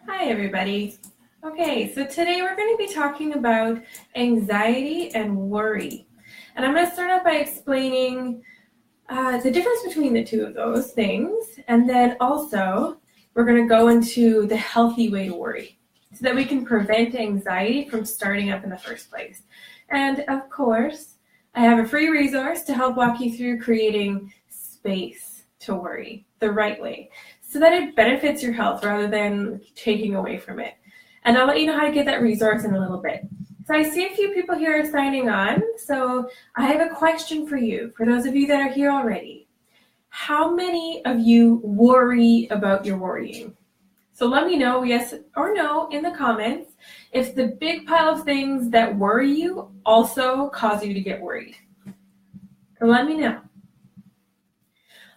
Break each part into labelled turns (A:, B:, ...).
A: Hi, everybody. Okay, so today we're going to be talking about anxiety and worry. And I'm going to start out by explaining the difference between the two of those things. And then also, we're going to go into the healthy way to worry so that we can prevent anxiety from starting up in the first place. And of course, I have a free resource to help walk you through creating space to worry the right way, so that it benefits your health rather than taking away from it. And I'll let you know how to get that resource in a little bit. So I see a few people here are signing on. So I have a question for you, for those of you that are here already. How many of you worry about your worrying? So let me know, yes or no, in the comments, if the big pile of things that worry you also cause you to get worried. So let me know.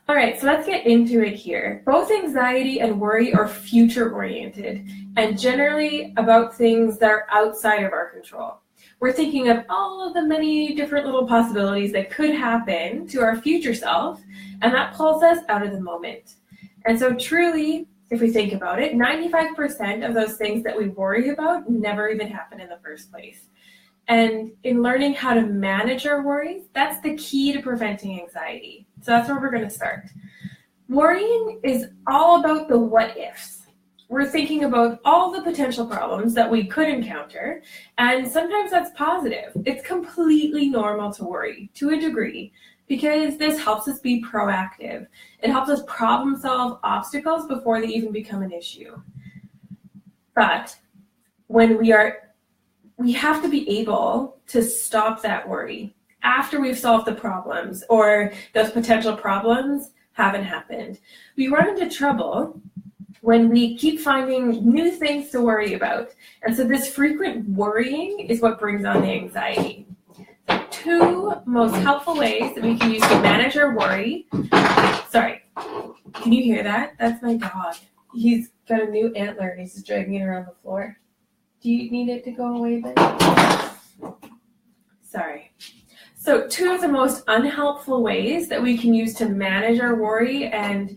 A: All right, so let's get into it here. Both anxiety and worry are future-oriented and generally about things that are outside of our control. We're thinking of all of the many different little possibilities that could happen to our future self, and that pulls us out of the moment. And so truly, if we think about it, 95% of those things that we worry about never even happen in the first place. And in learning how to manage our worries, that's the key to preventing anxiety. So that's where we're going to start. Worrying is all about the what ifs. We're thinking about all the potential problems that we could encounter, and sometimes that's positive. It's completely normal to worry to a degree because this helps us be proactive. It helps us problem solve obstacles before they even become an issue. But when we have to be able to stop that worry after we've solved the problems or those potential problems haven't happened. We run into trouble when we keep finding new things to worry about. And so this frequent worrying is what brings on the anxiety. The two most helpful ways that we can use to manage our worry. Sorry, can you hear that? That's my dog. He's got a new antler and he's just dragging it around the floor. Do you need it to go away then? Sorry. So two of the most unhelpful ways that we can use to manage our worry and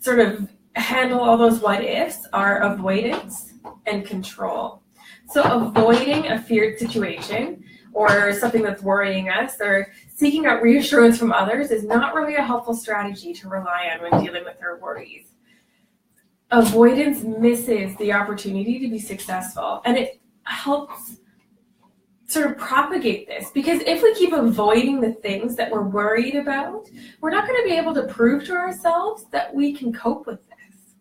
A: sort of handle all those what ifs are avoidance and control. So avoiding a feared situation or something that's worrying us or seeking out reassurance from others is not really a helpful strategy to rely on when dealing with our worries. Avoidance misses the opportunity to be successful, and it helps sort of propagate this, because if we keep avoiding the things that we're worried about, we're not going to be able to prove to ourselves that we can cope with this.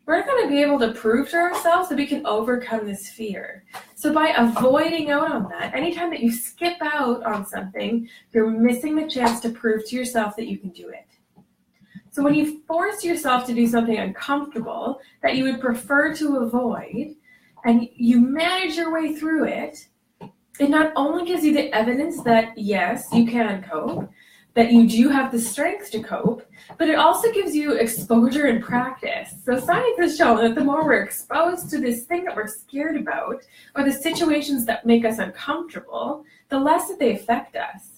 A: We're not going to be able to prove to ourselves that we can overcome this fear. So by avoiding out on that, anytime that you skip out on something, you're missing the chance to prove to yourself that you can do it. So when you force yourself to do something uncomfortable that you would prefer to avoid, and you manage your way through it, it not only gives you the evidence that, yes, you can cope, that you do have the strength to cope, but it also gives you exposure and practice. So science has shown that the more we're exposed to this thing that we're scared about, or the situations that make us uncomfortable, the less that they affect us.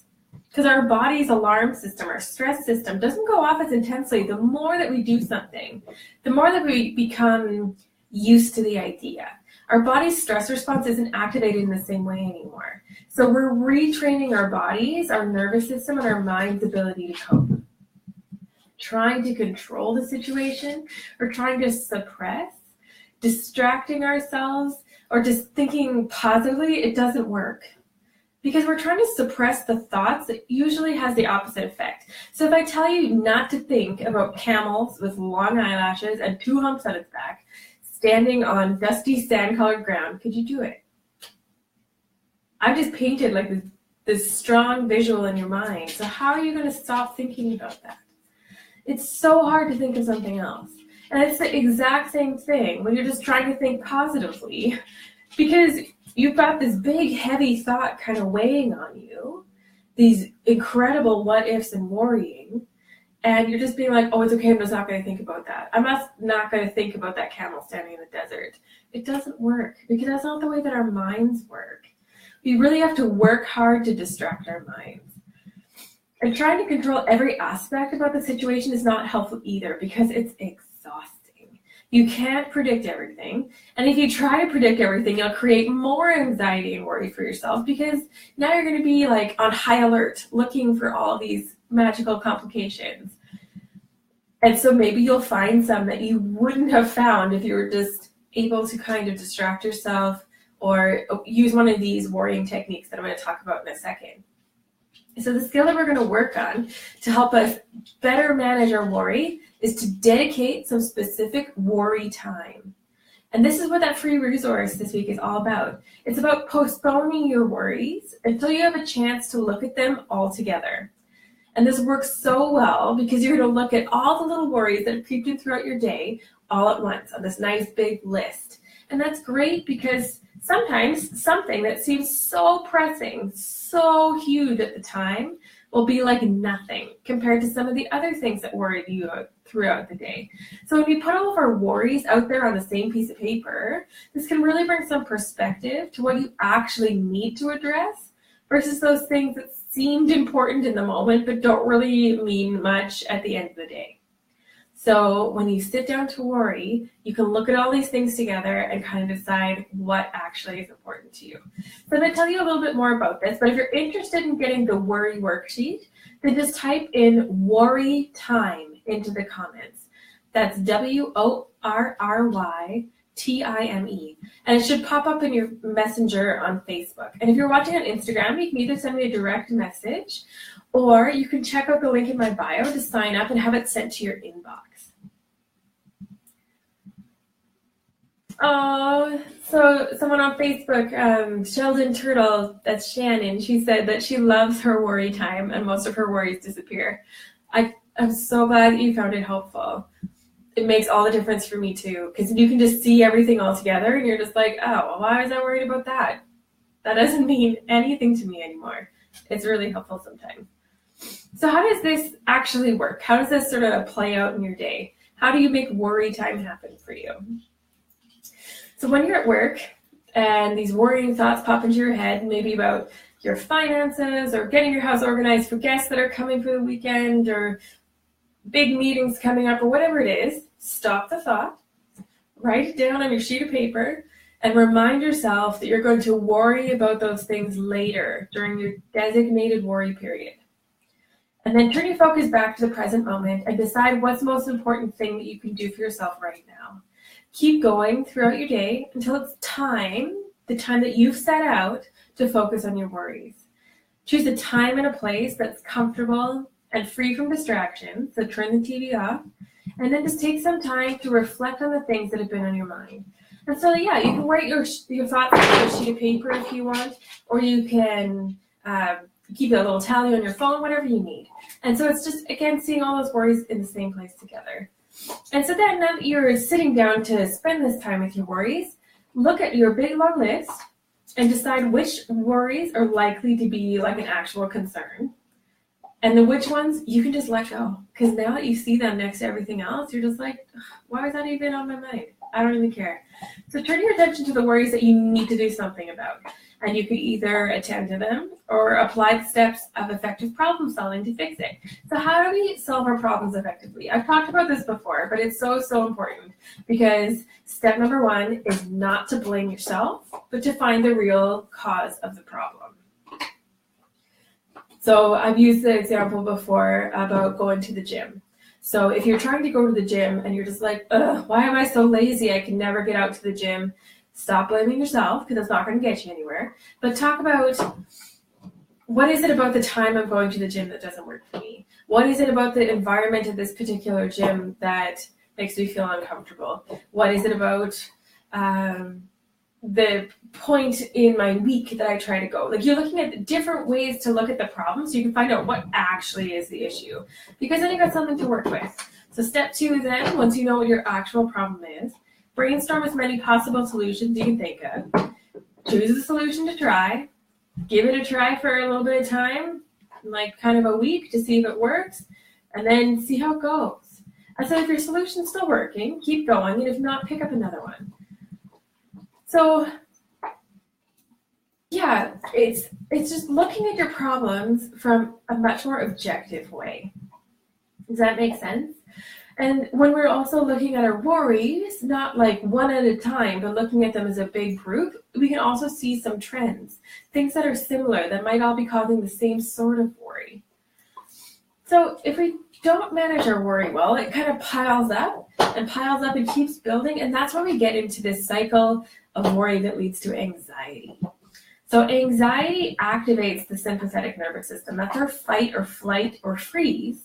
A: Because our body's alarm system, our stress system, doesn't go off as intensely the more that we do something, the more that we become used to the idea. Our body's stress response isn't activated in the same way anymore. So we're retraining our bodies, our nervous system, and our mind's ability to cope. Trying to control the situation or trying to suppress, distracting ourselves, or just thinking positively, it doesn't work. Because we're trying to suppress the thoughts that usually has the opposite effect. So if I tell you not to think about camels with long eyelashes and two humps on its back, standing on dusty sand-colored ground, could you do it? I've just painted like this strong visual in your mind. So how are you going to stop thinking about that? It's so hard to think of something else. And it's the exact same thing when you're just trying to think positively, because you've got this big, heavy thought kind of weighing on you, these incredible what ifs and worrying, and you're just being like, oh, it's okay, I'm just not going to think about that. I'm not going to think about that camel standing in the desert. It doesn't work, because that's not the way that our minds work. We really have to work hard to distract our minds. And trying to control every aspect about the situation is not helpful either, because it's exhausting. You can't predict everything. And if you try to predict everything, you'll create more anxiety and worry for yourself, because now you're going to be like on high alert looking for all these magical complications. And so maybe you'll find some that you wouldn't have found if you were just able to kind of distract yourself or use one of these worrying techniques that I'm going to talk about in a second. So the skill that we're going to work on to help us better manage our worry is to dedicate some specific worry time. And this is what that free resource this week is all about. It's about postponing your worries until you have a chance to look at them all together. And this works so well because you're going to look at all the little worries that have creeped in throughout your day all at once on this nice big list. And that's great because sometimes something that seems so pressing, so huge at the time, will be like nothing compared to some of the other things that worried you throughout the day. So when we put all of our worries out there on the same piece of paper, this can really bring some perspective to what you actually need to address versus those things that seemed important in the moment but don't really mean much at the end of the day. So when you sit down to worry, you can look at all these things together and kind of decide what actually is important to you. So I'm going to tell you a little bit more about this, but if you're interested in getting the worry worksheet, then just type in worry time into the comments. That's WORRYTIME. And it should pop up in your messenger on Facebook. And if you're watching on Instagram, you can either send me a direct message or you can check out the link in my bio to sign up and have it sent to your inbox. Oh, so someone on Facebook, Sheldon Turtle, that's Shannon, she said that she loves her worry time and most of her worries disappear. I'm so glad that you found it helpful. It makes all the difference for me too, because you can just see everything all together and you're just like, oh, well, why was I worried about that? That doesn't mean anything to me anymore. It's really helpful sometimes. So how does this actually work? How does this sort of play out in your day? How do you make worry time happen for you? So when you're at work and these worrying thoughts pop into your head, maybe about your finances or getting your house organized for guests that are coming for the weekend or big meetings coming up or whatever it is, stop the thought, write it down on your sheet of paper, and remind yourself that you're going to worry about those things later during your designated worry period. And then turn your focus back to the present moment and decide what's the most important thing that you can do for yourself right now. Keep going throughout your day until it's time, the time that you've set out to focus on your worries. Choose a time and a place that's comfortable and free from distractions, so turn the TV off, and then just take some time to reflect on the things that have been on your mind. And so, yeah, you can write your thoughts on a sheet of paper if you want, or you can keep a little tally on your phone, whatever you need. And so it's just, again, seeing all those worries in the same place together. And so then now that you're sitting down to spend this time with your worries, look at your big long list and decide which worries are likely to be like an actual concern. And then which ones you can just let go. Because now that you see them next to everything else, you're just like, why is that even on my mind? I don't even care. So turn your attention to the worries that you need to do something about. And you can either attend to them or apply the steps of effective problem solving to fix it. So how do we solve our problems effectively? I've talked about this before, but it's so, so important because step number one is not to blame yourself, but to find the real cause of the problem. So I've used the example before about going to the gym. So if you're trying to go to the gym and you're just like, why am I so lazy? I can never get out to the gym. Stop blaming yourself because that's not going to get you anywhere. But talk about what is it about the time I'm going to the gym that doesn't work for me? What is it about the environment of this particular gym that makes me feel uncomfortable? What is it about the point in my week that I try to go? Like you're looking at different ways to look at the problem so you can find out what actually is the issue. Because then you've got something to work with. So step two then, once you know what your actual problem is, brainstorm as many possible solutions you can think of. Choose a solution to try. Give it a try for a little bit of time, like kind of a week to see if it works, and then see how it goes. And so if your solution's still working, keep going, and if not, pick up another one. So yeah, it's just looking at your problems from a much more objective way. Does that make sense? And when we're also looking at our worries, not like one at a time, but looking at them as a big group, we can also see some trends, things that are similar that might all be causing the same sort of worry. So if we don't manage our worry well, it kind of piles up and keeps building. And that's when we get into this cycle of worry that leads to anxiety. So anxiety activates the sympathetic nervous system. That's our fight or flight or freeze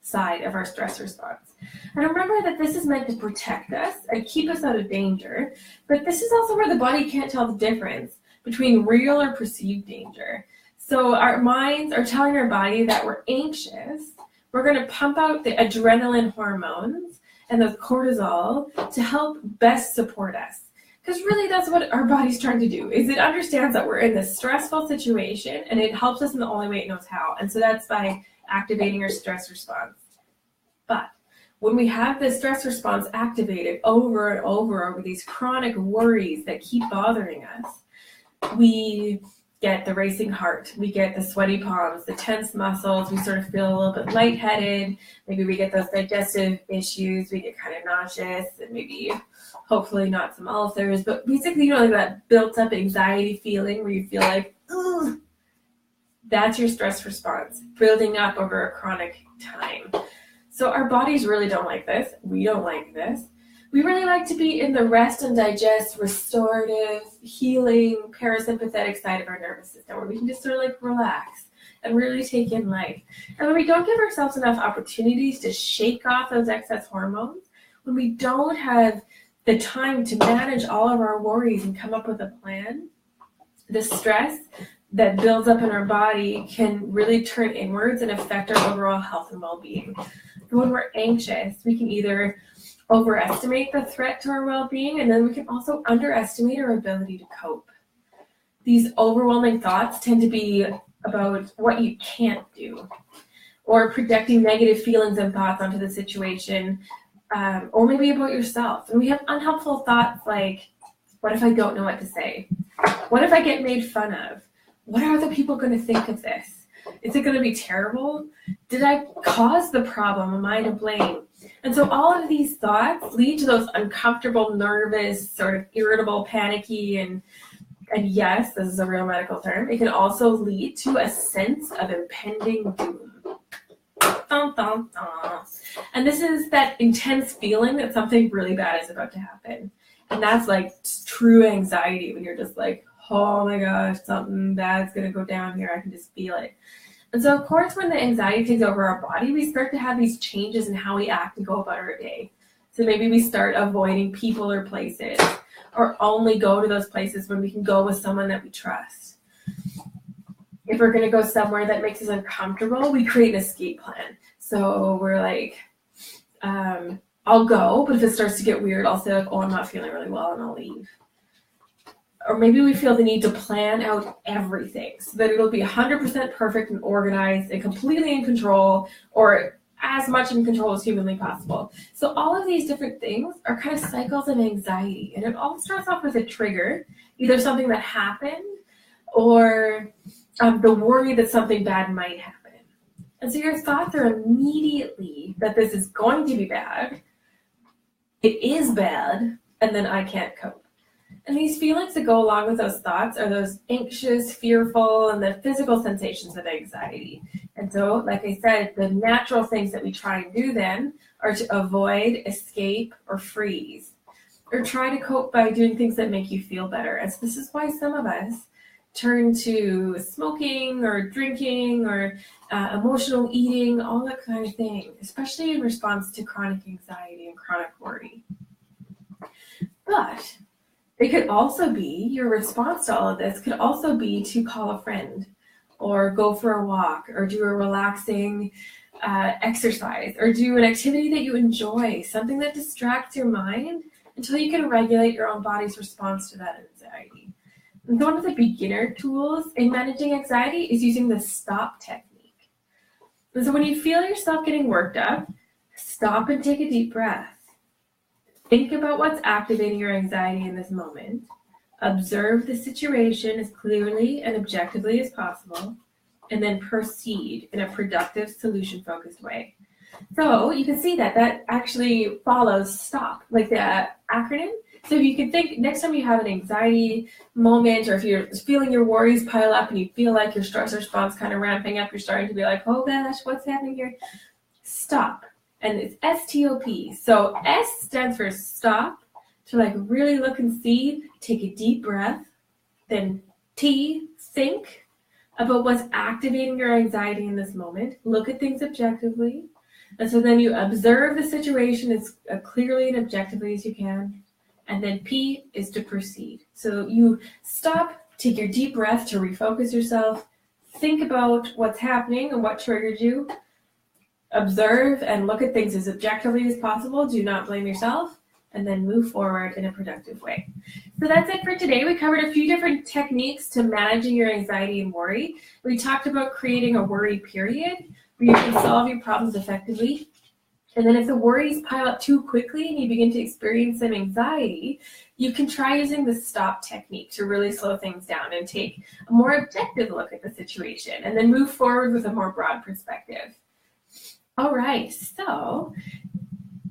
A: side of our stress response. And remember that this is meant to protect us and keep us out of danger, but this is also where the body can't tell the difference between real or perceived danger. So our minds are telling our body that we're anxious. We're going to pump out the adrenaline hormones and the cortisol to help best support us. Because really that's what our body's trying to do, is it understands that we're in this stressful situation and it helps us in the only way it knows how. And so that's by activating our stress response. But when we have this stress response activated over and over these chronic worries that keep bothering us, we get the racing heart, we get the sweaty palms, the tense muscles, we sort of feel a little bit lightheaded, maybe we get those digestive issues, we get kind of nauseous, and maybe hopefully not some ulcers, but basically, like that built up anxiety feeling where you feel like, ugh. That's your stress response building up over a chronic time. So our bodies really don't like this. We don't like this. We really like to be in the rest and digest, restorative, healing, parasympathetic side of our nervous system where we can just sort of like relax and really take in life. And when we don't give ourselves enough opportunities to shake off those excess hormones, when we don't have the time to manage all of our worries and come up with a plan, the stress that builds up in our body can really turn inwards and affect our overall health and well-being. When we're anxious, we can either overestimate the threat to our well-being, and then we can also underestimate our ability to cope. These overwhelming thoughts tend to be about what you can't do, or projecting negative feelings and thoughts onto the situation, or maybe about yourself. And we have unhelpful thoughts like, what if I don't know what to say? What if I get made fun of? What are other people going to think of this? Is it going to be terrible? Did I cause the problem? Am I to blame? And so all of these thoughts lead to those uncomfortable, nervous, sort of irritable, panicky, and yes, this is a real medical term, it can also lead to a sense of impending doom. Dun, dun, dun. And this is that intense feeling that something really bad is about to happen. And that's like true anxiety when you're just like, oh my gosh, something bad's going to go down here. I can just feel it. And so, of course, when the anxiety takes over our body, we start to have these changes in how we act and go about our day. So maybe we start avoiding people or places, or only go to those places when we can go with someone that we trust. If we're going to go somewhere that makes us uncomfortable, we create an escape plan. So we're like, I'll go, but if it starts to get weird, I'll say like, oh, I'm not feeling really well, and I'll leave. Or maybe we feel the need to plan out everything so that it'll be 100% perfect and organized and completely in control, or as much in control as humanly possible. So all of these different things are kind of cycles of anxiety. And it all starts off with a trigger, either something that happened or the worry that something bad might happen. And so your thoughts are immediately that this is going to be bad, it is bad, and then I can't cope. And these feelings that go along with those thoughts are those anxious, fearful, and the physical sensations of anxiety. And so, like I said, the natural things that we try and do then are to avoid, escape, or freeze, or try to cope by doing things that make you feel better. And so this is why some of us turn to smoking or drinking or emotional eating, all that kind of thing, especially in response to chronic anxiety and chronic worry. But it could also be, your response to all of this could also be to call a friend, or go for a walk, or do a relaxing exercise, or do an activity that you enjoy, something that distracts your mind until you can regulate your own body's response to that anxiety. And one of the beginner tools in managing anxiety is using the stop technique. And so when you feel yourself getting worked up, stop and take a deep breath. Think about what's activating your anxiety in this moment. Observe the situation as clearly and objectively as possible, and then proceed in a productive, solution-focused way. So you can see that actually follows STOP, like the acronym. So you can think next time you have an anxiety moment, or if you're feeling your worries pile up and you feel like your stress response kind of ramping up, you're starting to be like, oh gosh, what's happening here? Stop. And it's STOP. So S stands for stop, to like really look and see, take a deep breath. Then T, think about what's activating your anxiety in this moment. Look at things objectively. And so then you observe the situation as clearly and objectively as you can. And then P is to proceed. So you stop, take your deep breath to refocus yourself, think about what's happening and what triggered you, observe and look at things as objectively as possible. Do not blame yourself, and then move forward in a productive way. So that's it for today. We covered a few different techniques to managing your anxiety and worry. We talked about creating a worry period where you can solve your problems effectively. And then if the worries pile up too quickly and you begin to experience some anxiety, you can try using the STOP technique to really slow things down and take a more objective look at the situation, and then move forward with a more broad perspective. All right, so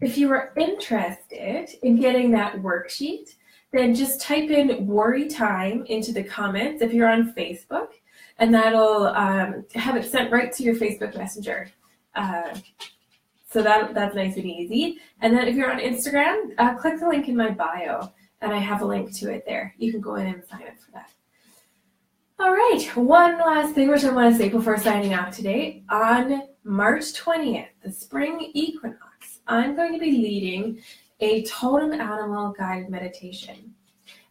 A: if you are interested in getting that worksheet, then just type in worry time into the comments if you're on Facebook, and that'll have it sent right to your Facebook Messenger. So that's nice and easy. And then if you're on Instagram, click the link in my bio, and I have a link to it there. You can go in and sign up for that. All right, one last thing which I want to say before signing off today. On March 20th, the spring equinox, I'm going to be leading a totem animal guided meditation.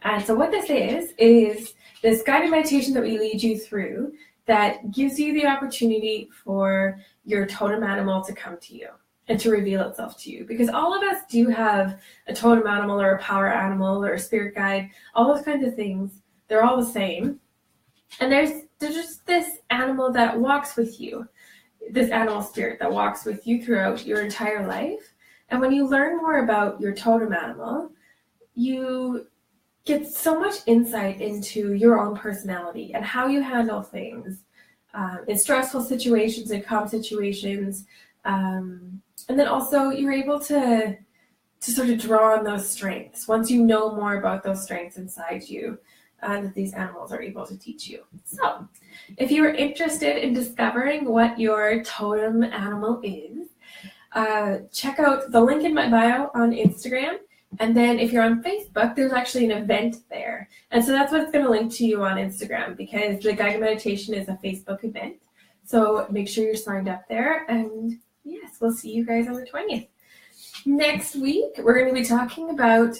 A: And so what this is this guided meditation that we lead you through that gives you the opportunity for your totem animal to come to you and to reveal itself to you. Because all of us do have a totem animal or a power animal or a spirit guide, all those kinds of things. They're all the same. And there's just this animal that walks with you, this animal spirit that walks with you throughout your entire life. And when you learn more about your totem animal, you get so much insight into your own personality and how you handle things in stressful situations and calm situations. And then also you're able to sort of draw on those strengths once you know more about those strengths inside you that these animals are able to teach you. So if you are interested in discovering what your totem animal is, check out the link in my bio on Instagram. And then if you're on Facebook, there's actually an event there. And so that's what's going to link to you on Instagram, because the guided meditation is a Facebook event. So make sure you're signed up there. And yes, we'll see you guys on the 20th. Next week, we're going to be talking about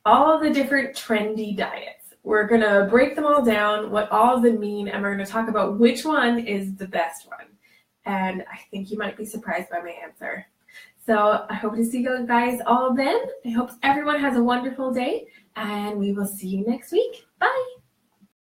A: all the different trendy diets. We're going to break them all down, what all of them mean, and we're going to talk about which one is the best one. And I think you might be surprised by my answer. So I hope to see you guys all then. I hope everyone has a wonderful day, and we will see you next week. Bye.